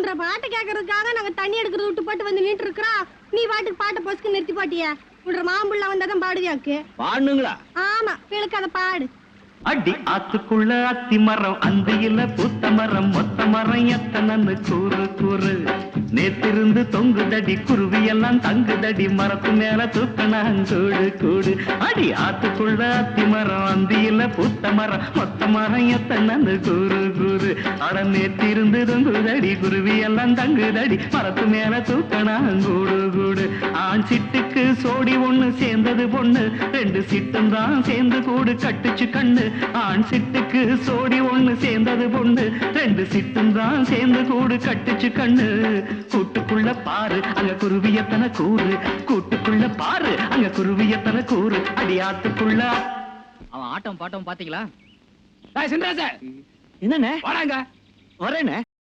உன்ற பாட்டு கேக்குறதுக்காக நாங்க தண்ணி எடுக்கிறது விட்டு போட்டு வந்து நின்று இருக்கிறோம். நீ பாட்டுக்கு பாட்டை பொசுக்கு நிறுத்தி போட்டியா? உன்ற மாம்புள்ள வந்தாதான் பாடுவியாக்கு. பாடுங்களா? ஆமா, பிள்ளைக்கு அதை பாடு. அடி ஆத்துக்குள்ள அத்தி மரம், அந்தியில பூத்த மரம், மொத்த மரம் எத்தனன்னு கூறு கூறு. நேத்திருந்து தொங்குதடி குருவி எல்லாம் தங்குதடி, மரத்து மேல தூக்கணாங்கூடு கூடு. அடி ஆத்துக்குள்ள அத்தி மரம், அந்தியில பூத்த மரம், மொத்த மரம் எத்தனன்னு கூறு கூறு. அட நேத்திருந்து தொங்குதடி குருவி எல்லாம் தங்குதடி, மரத்து மேல தூக்கணாங்கூடு கூடு. ஆண் சிட்டுக்கு சோடி ஒண்ணு சேர்ந்தது பொண்ணு, ரெண்டு சிட்டும் தான் சேர்ந்து கூடு கட்டுச்சு கண்ணு. ஆண் சிட்டுக்கு சோடி ஒண்ணு சேர்ந்தது பொண்ணு, ரெண்டு சிட்டும் தான் சேர்ந்து கூடு கட்டுச்சு கண்ணு. கூட்டுக்குள்ள பாரு அங்க குருவியத்தனை கூறு, கூட்டுக்குள்ள பாரு அங்க குருவியத்தனை கூறு. அடியாத்துக்குள்ள அவன் ஆட்டம் பாட்டம் பாத்தீங்களா? என்னண்ணே வராங்க. வரேண்ணே.